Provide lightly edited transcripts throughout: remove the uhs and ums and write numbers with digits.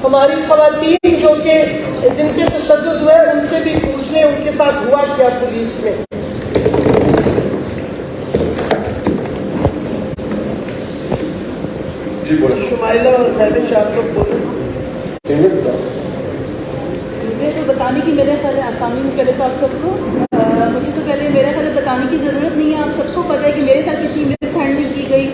ہماری خواتین جو کہ جن پہ تشدد ہوا ہے ان سے بھی پوچھ لیں ان کے ساتھ ہوا کیا پولیس میں. شمائلہ اور خیبر آپ لوگ بولیں. مجھے تو بتانے کی میرے خیال ہے آسانی میں پہلے تو آپ سب کو مجھے تو پہلے میرے خیال بتانے کی ضرورت نہیں ہے. آپ سب کو پتہ ہے کہ میرے ساتھ کتنی مس ہینڈلنگ کی گئی.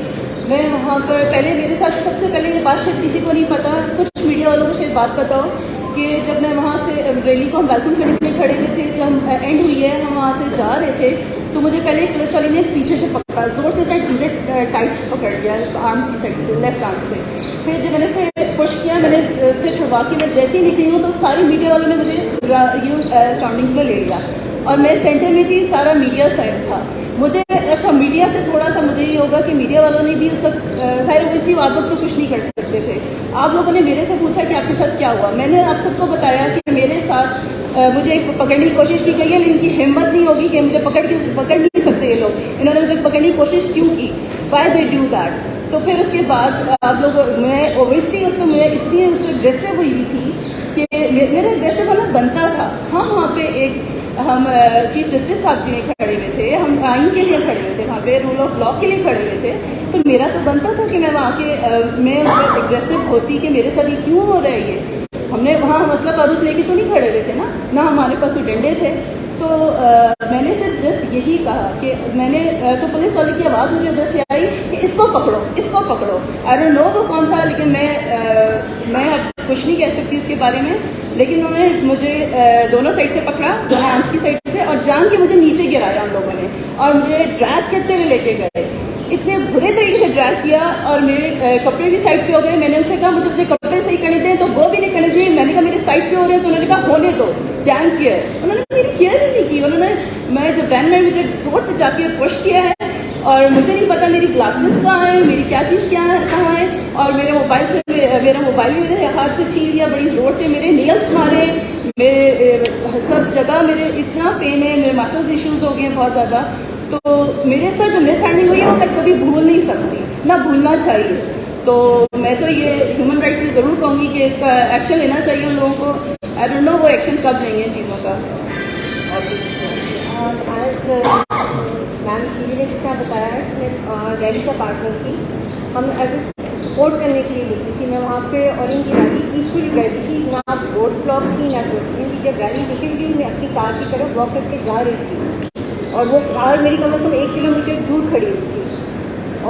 میں وہاں پر پہلے میرے ساتھ سب سے پہلے یہ بات شاید کسی کو نہیں پتا, کچھ میڈیا والوں کو شاید بات پتا ہو کہ جب میں وہاں سے ریلی کو ہم ویلکم کرنے کے لیے کھڑے ہوئے تھے, جب ہم اینڈ ہوئی ہے ہم وہاں سے جا رہے تھے تو مجھے پہلے ایک پولیس والی نے پیچھے سے پکڑا, زور سے شاید ٹائٹ پکڑ دیا آرم کی سائڈ سے, لیفٹ آرم سے. پھر جب میں نے اسے پش کیا, میں نے اسے چھڑوا کے میں جیسے ہی نکلی ہوں تو ساری میڈیا والوں نے مجھے سراؤنڈنگس میں لے لیا اور میں سینٹر میں تھی, سارا میڈیا سائڈ تھا. مجھے اچھا میڈیا سے تھوڑا سا مجھے یہ ہوگا کہ میڈیا والوں نے بھی اس وقت ظاہر اوبیسلی آپ لوگ تو کچھ نہیں کر سکتے تھے. آپ لوگوں نے میرے سے پوچھا کہ آپ کے ساتھ کیا ہوا. میں نے آپ سب کو بتایا کہ میرے ساتھ مجھے پکڑنے کی کوشش کی گئی ہے لیکن ان کی ہمت نہیں ہوگی کہ مجھے پکڑ نہیں سکتے یہ لوگ. انہوں نے مجھے پکڑنے کی کوشش کیوں کی, وائی دے ڈو دیٹ. تو پھر اس کے بعد آپ لوگ میں اوبیسلی اس میں اتنی اس سے اگریسو ہوئی تھی کہ میرا اگریسو ہونا بنتا تھا. ہم وہاں پہ ہم چیف جسٹس صاحب جی نے کھڑے ہوئے تھے, ہم آئین کے لیے کھڑے ہوئے تھے, وہاں پہ رول آف لا کے لیے کھڑے ہوئے تھے. تو میرا تو بنتا تھا کہ میں وہاں کے میں اس پہ اگریسو ہوتی کہ میرے ساتھ یہ کیوں ہو رہا ہے. یہ ہم نے وہاں مسئلہ بارود لے کے تو نہیں کھڑے ہوئے تھے نہ ہمارے پاس کوئی ڈنڈے تھے. تو میں نے صرف جسٹ یہی کہا کہ میں نے تو پولیس والے کی آواز مجھے ادھر سے آئی کہ اس کو پکڑو. آئی ڈونٹ نو وہ کون تھا, لیکن میں اب کچھ نہیں کہہ سکتی اس کے بارے میں. لیکن انہوں نے مجھے دونوں سائڈ سے پکڑا, دونوں آنچ کی سائڈ سے, اور جان کے مجھے نیچے گرایا ان لوگوں نے اور مجھے ڈریگ کرتے ہوئے لے کے گئے. اتنے برے طریقے سے ڈریگ کیا اور میرے کپڑے بھی سائڈ پہ ہو گئے. میں نے ان سے کہا مجھے اپنے کپڑے صحیح کرنے دیں, تو وہ بھی نہیں کرنے دیے. میں نے کہا میرے سائڈ پہ ہو رہے ہیں, تو انہوں نے کہا ہونے دو, ڈین کیئر. انہوں نے میری کیئر ہی نہیں کی. انہوں نے میں جو وین میں مجھے زور سے جا کے پش کیا ہے اور مجھے نہیں پتا میری گلاسز کہاں ہیں, میری کیا چیز کہاں ہے, اور میرے موبائل سے میرا موبائل بھی میرے ہاتھ سے چھین لیا بڑی زور سے. میرے نیلس مارے, میرے سب جگہ میرے اتنا پین ہے, میرے مسلز ایشوز ہو گئے ہیں بہت زیادہ. تو میرے ساتھ جو مس ہینڈلنگ ہوئی ہے وہ میں کبھی بھول نہیں سکتی, نہ بھولنا چاہیے. تو میں تو یہ ہیومن رائٹس سے ضرور کہوں گی کہ اس کا ایکشن لینا چاہیے ان لوگوں کو. آئی ڈونٹ نو وہ ایکشن کب لیں گے ان چیزوں کا. میم جی نے جس طرح بتایا ہے میں ریلی کا پارٹنر تھی. ہم ایز اے سپورٹ کرنے کے لیے نکلی تھی. میں وہاں پہ اور ان کی ریلی پیسفلی گئی تھی, نہ روڈ بلاک تھی نہ کچھ. ان کی جب ریلی نکل گئی میں اپنی کار کی طرف واک کر کے جا رہی تھی اور وہ کار میری کم از کم 1 کلومیٹر دور کھڑی ہوئی تھی.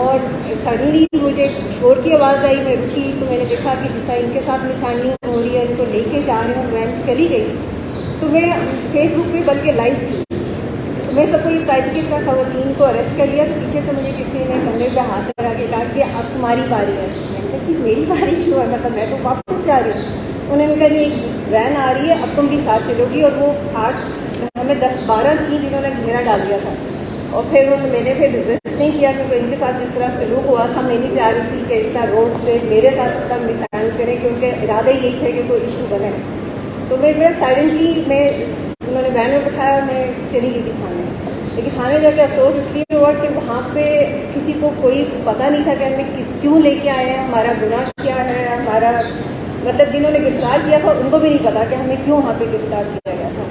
اور سڈنلی مجھے شور کی آواز آئی, میں رکی تو میں نے دیکھا کہ جس طرح ان کے ساتھ مس ہینڈلنگ ہو رہی ہے, ان کو لے کے جا رہی ہوں, وین چلی گئی. تو میں فیس بک پہ بلکہ لائیو تھی, تو میں سب کو یہ قائد کی طرح خواتین کو اریسٹ کر لیا. تو پیچھے سے مجھے کسی نے کمرے پہ ہاتھ لگا کے کہا کہ اب تمہاری باری ہے. میں نے کہا جی میری باری کیوں ہے, مطلب میں تو واپس جا رہی ہوں. انہوں نے کہا ایک وین آ رہی ہے, اب تم بھی ساتھ چلو گی. اور وہ 10-12 تھیں جنہوں نے گھیرا ڈال دیا تھا. اور پھر میں نے ریزسٹ نہیں کیا کیونکہ ان کے ساتھ جس طرح سلوک ہوا تھا میں نہیں چاہ رہی تھی کہ اس طرح روڈ سے میرے ساتھ تک مسائل کریں, کیونکہ ارادہ ہی یہی تھا کہ کوئی ایشو بنے. تو میں سائلنٹلی انہوں نے وین میں بٹھایا اور میں چلی گئی تھی تھانے. لیکن تھانے جا کے افسوس اس لیے ہوا کہ وہاں پہ کسی کو کوئی پتہ نہیں تھا کہ ہمیں کیوں لے کے آئے ہیں, ہمارا گناہ کیا ہے, ہمارا مطلب جنہوں نے گرفتار کیا تھا ان کو بھی نہیں پتا کہ ہمیں کیوں وہاں پہ گرفتار کیا گیا تھا.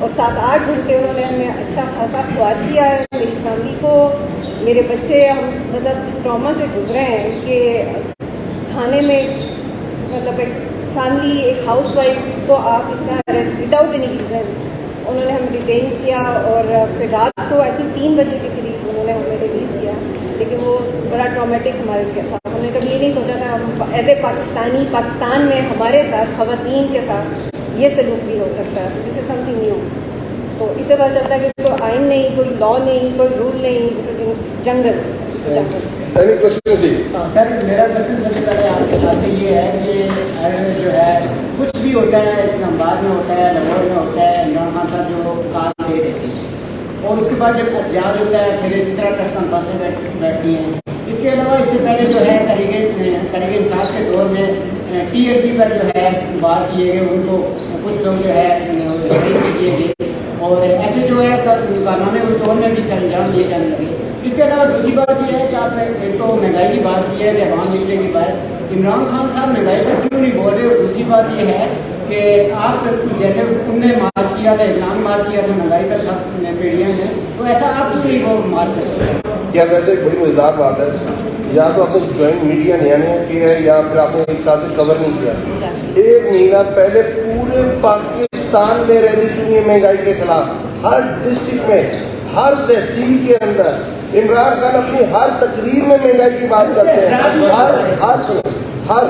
اور 7-8 گھنٹے انہوں نے ہمیں اچھا خاصا خواب کیا ہے. میری فیملی کو, میرے بچے, ہم مطلب جس ٹراما سے گزرے ہیں کہ تھانے میں مطلب ایک فیملی, ایک ہاؤس وائف کو آپ اس طرح وداؤٹ اینی ریزن انہوں نے ہمیں ڈیٹین کیا. اور پھر رات کو آئی تھنک 3 بجے کے قریب انہوں نے ہمیں ریلیز کیا. لیکن وہ بڑا ٹرامیٹک ہمارے لیے تھا. ہم نے کبھی یہ نہیں سوچا تھا ہم ایز اے پاکستان میں ہمارے ساتھ خواتین کے ساتھ یہ سلوک بھی ہو سکتا ہے. جس سے سم تھنگ نیو. تو اس سے پتہ چلتا ہے کہ کوئی آئین نہیں, کوئی لا نہیں, کوئی رول نہیں, جنگل. سر میرا کوشچن سب سے پہلے آپ کے ساتھ سے یہ ہے کہ جو ہے کچھ بھی ہوتا ہے اسلام آباد میں ہوتا ہے, لاہور میں ہوتا ہے, عمران خان صاحب جو کام دے دیتے ہیں اور اس کے بعد جب احتجاج ہوتا ہے پھر اسی طرح پریس کانفرنس میں بیٹھتی ہیں. اس کے علاوہ اس سے پہلے جو ہے تحریک انصاف کے دور میں TRP پر جو ہے بات کیے گئے, ان کو کچھ لوگ جو ہے شہید کیے گئے اور ایسے جو ہے کارنامے اس دور میں بھی سر انجام دیے جانے لگے. اس کے علاوہ دوسری بات یہ ہے کہ آپ نے ایک تو مہنگائی کی بات کی ہے کہ عوام نکلے کی بات, عمران خان صاحب مہنگائی پر کیوں نہیں بول رہے, اور دوسری بات یہ ہے کہ آپ جیسے ان نے مارچ کیا تھا، اسلام مارچ کیا تھا مہنگائی پر سب پیڑیاں ہیں، تو ایسا آپ کیوں نہیں وہ مارچ کرتے ہیں؟ کیا ویسے ایک بڑی مزیدار بات ہے، یا تو آپ نے جوائنٹ میڈیا نیا نیا کیا ہے یا پھر آپ نے ایک ساتھ سے کور نہیں کیا. 1 مہینہ پہلے پورے پاکستان میں ریلی سنی ہے مہنگائی کے خلاف، ہر ڈسٹرکٹ میں، ہر تحصیل کے اندر. عمران خان اپنی ہر تقریر میں مہنگائی کی بات کرتے ہیں. ہر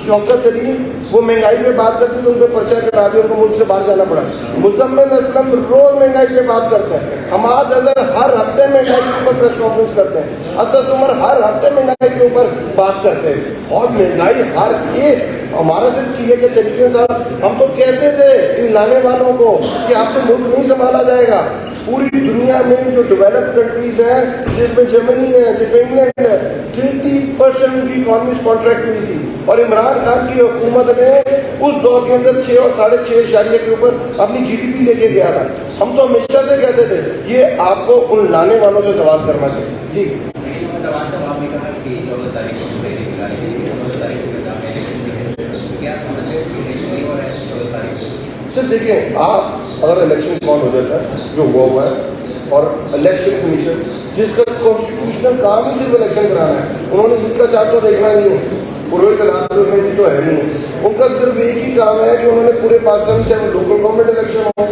شوکت علی وہ مہنگائی پہ بات کرتے تو ان کو پرچہ کرا دیا، ان کو ملک سے باہر جانا پڑا. مزمل اسلم روز مہنگائی پہ بات کرتے ہیں. حماد اظہر ہر ہفتے مہنگائی کے اوپر پریس کانفرنس کرتے ہیں. اسد عمر ہر ہفتے مہنگائی کے اوپر بات کرتے ہیں. اور مہنگائی ہر ایک ہمارا صرف یہ کہ طریقے صاحب ہم تو کہتے تھے ان لانے والوں کو کہ آپ سے ملک نہیں سنبھالا جائے گا. پوری دنیا میں جو ڈیولپ کنٹریز ہیں، جس میں جرمنی ہے، جس میں انگلینڈ ہے، 30% کی اکانومی کانٹریکٹ ہوئی تھی، اور عمران خان کی حکومت نے اس دور کے اندر 6 اور 6.5% کے اوپر اپنی GDP لے کے گیا تھا. ہم تو ہمیشہ سے کہتے تھے یہ آپ کو ان لانے والوں سے سوال کرنا چاہیے. جی سر دیکھیں، آپ اگر الیکشن کون ہو جاتا ہے جو ہوا ہے، اور الیکشن کمیشن جس کا کانسٹیٹیوشنل کام ہی صرف الیکشن کرانا ہے، انہوں نے جن کا چارٹ کو دیکھنا نہیں ہے، پورے کلاس میں بھی تو ہے نہیں ہے. ان کا صرف ایک ہی کام ہے کہ انہوں نے پورے پاکستان چاہے لوکل گورنمنٹ الیکشن ہو،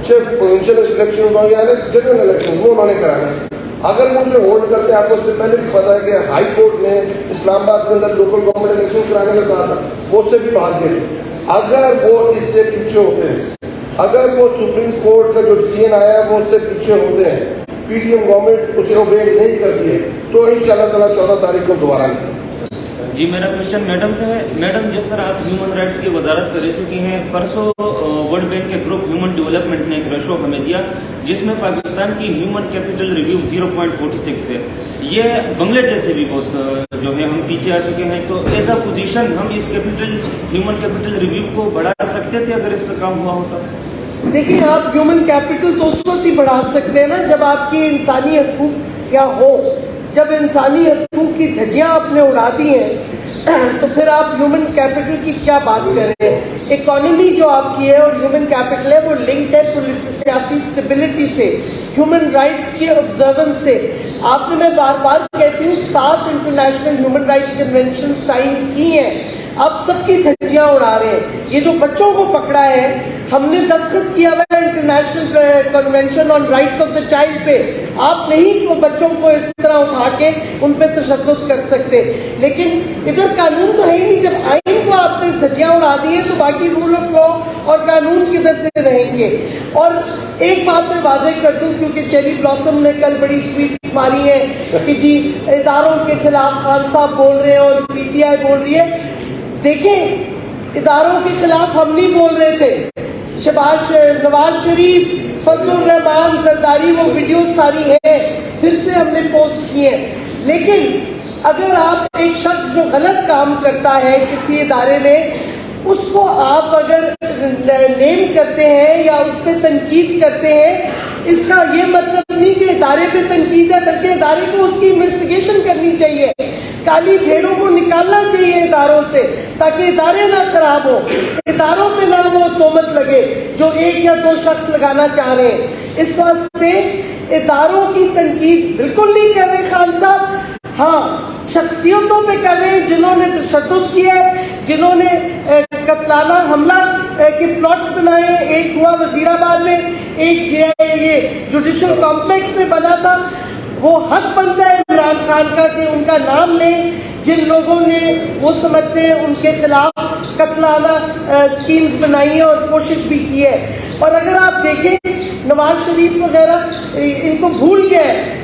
چاہے پروونشل الیکشن ہو یا جنرل الیکشن، وہ انہوں نے کرانا ہے. اگر وہ اسے ہولڈ کرتے ہیں، آپ کو اس سے پہلے بھی پتا ہے کہ ہائی کورٹ نے اسلام آباد کے اندر لوکل گورنمنٹ الیکشن کرانے کا کہا تھا، وہ اس سے بھی بھاگ گئے. اگر وہ اس سے پیچھے ہوتے ہیں، اگر وہ سپریم کورٹ کا جو ڈیسیژن آیا ہے وہ اس سے پیچھے ہوتے ہیں، PDM گورنمنٹ اسے اوبے نہیں کرتی ہے، تو انشاءاللہ تعالیٰ 14 تاریخ کو دوبارہ نہیں. جی میرا کوشچن میڈم سے ہے. میڈم، جس طرح آپ ہیومن رائٹس کی وزارت کر چکی ہیں، پرسوں ورلڈ بینک کے گروپ ہیومن ڈیولپمنٹ نے ایک ریشو ہمیں دیا جس میں پاکستان کی ہیومن کیپٹل ریویو 0.46 ہے. یہ بنگلہ دیش سے بھی بہت جو ہے ہم پیچھے آ چکے ہیں. تو ایز اے پوزیشن ہم اس ہیومن کیپٹل ریویو کو بڑھا سکتے تھے اگر اس پہ کام ہوا ہوتا. دیکھیں، آپ ہیومن کیپٹل تو اس وقت ہی بڑھا سکتے ہیں نا جب آپ کی انسانی حقوق کیا ہو. جب انسانی حقوق کی دھجیاں آپ نے اڑا دی ہیں تو پھر آپ ہیومن کیپٹل کی کیا بات کر رہے ہیں. اکانومی جو آپ کی ہے اور ہیومن کیپٹل ہے وہ لنکڈ ہے سیاسی اسٹیبلٹی سے، ہیومن رائٹس کی آبزرونس سے. آپ نے، میں بار بار کہتی ہوں، 7 international human rights convention sign کی ہیں. آپ سب کی دھجیاں اڑا رہے ہیں. یہ جو بچوں کو پکڑا ہے، ہم نے دستخط کیا ہوا ہے international convention on rights of the child پہ. آپ نہیں وہ بچوں کو اس طرح اٹھا کے ان پہ تشدد کر سکتے. لیکن ادھر قانون تو ہے ہی نہیں. جب آئین کو آپ نے دھجیاں اڑا دی ہے تو باقی رول آف لا اور قانون کدھر سے رہیں گے. اور ایک بات میں واضح کر دوں، کیونکہ چیری بلاسم نے کل بڑی ٹویٹس ماری ہے کہ جی اداروں کے خلاف خان صاحب بول رہے ہیں اور PTI بول رہی ہے. دیکھیں، اداروں کے خلاف ہم نہیں بول رہے تھے. نواز شریف، فضل الرحمان، زرداری، وہ ویڈیوز ساری ہیں، پھر سے ہم نے پوسٹ کی ہیں. لیکن اگر آپ ایک شخص جو غلط کام کرتا ہے کسی ادارے میں، اس کو آپ اگر نیم کرتے ہیں یا اس پہ تنقید کرتے ہیں، اس کا یہ مطلب نہیں کہ ادارے پہ تنقید ہے، بلکہ ادارے کو اس کی انویسٹیگیشن کرنی چاہیے. کالی بھیڑوں کو نکالنا چاہیے اداروں سے تاکہ ادارے نہ خراب ہو، اداروں پہ نہ وہ تہمت لگے جو 1 یا 2 شخص لگانا چاہ رہے ہیں. اس واسطے اداروں کی تنقید بالکل نہیں کر رہے خان صاحب. ہاں، شخصیتوں پہ کر رہے ہیں جنہوں نے تشدد کیا ہے، جنہوں نے قتلانہ حملہ کے پلاٹس بنائے. ایک ہوا وزیر آباد میں، ایک یہ جوڈیشل کمپلیکس میں بنا تھا. وہ حق بنتا ہے عمران خان کا کہ ان کا نام لیں جن لوگوں نے وہ سمجھتے ہیں ان کے خلاف قتلانہ اسکیمز بنائی ہیں اور کوشش بھی کی ہے. اور اگر آپ دیکھیں نواز شریف وغیرہ ان کو بھول گیا ہے.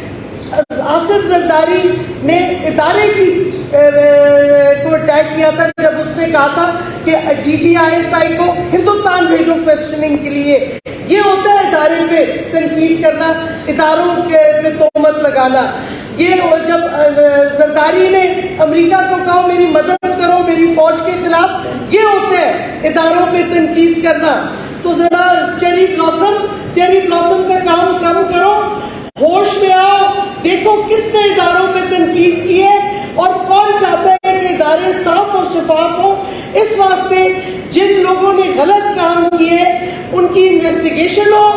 آصف زرداری نے ادارے کی کو اٹیک کیا تھا جب اس نے کہا تھا کہ DGISI کو ہندوستان بھیجو کویسچننگ کے لیے. یہ ہوتا ہے ادارے پہ تنقید کرنا، اداروں پہ تہمت لگانا. یہ جب زرداری نے امریکہ کو کہا میری مدد کرو میری فوج کے خلاف، یہ ہوتا ہے اداروں پہ تنقید کرنا. تو ذرا چیری بلاسم کا کام کم کرو، ہوش میں آؤ، دیکھو کس نے اداروں پہ تنقید کی ہے اور کون چاہتا ہے کہ ادارے صاف اور شفاف ہوں. اس واسطے جن لوگوں نے غلط کام کیے ان کی انویسٹیگیشن ہو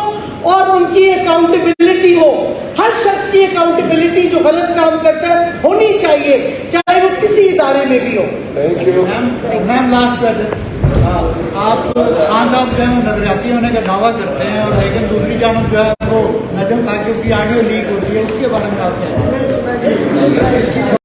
اور ان کی اکاؤنٹیبلٹی ہو. ہر شخص کی اکاؤنٹیبلٹی جو غلط کام کرتا ہے ہونی چاہیے, چاہے وہ کسی ادارے میں بھی ہو. Thank you. میم لاسٹ آپ خان صاحب جو ہے نظریاتی ہونے کا دعویٰ کرتے ہیں اور لیکن دوسری جانب جو ہے وہ نجم ثاقب کی آڈیو لیک ہوتی ہے, اس کے بارے میں آپ کیا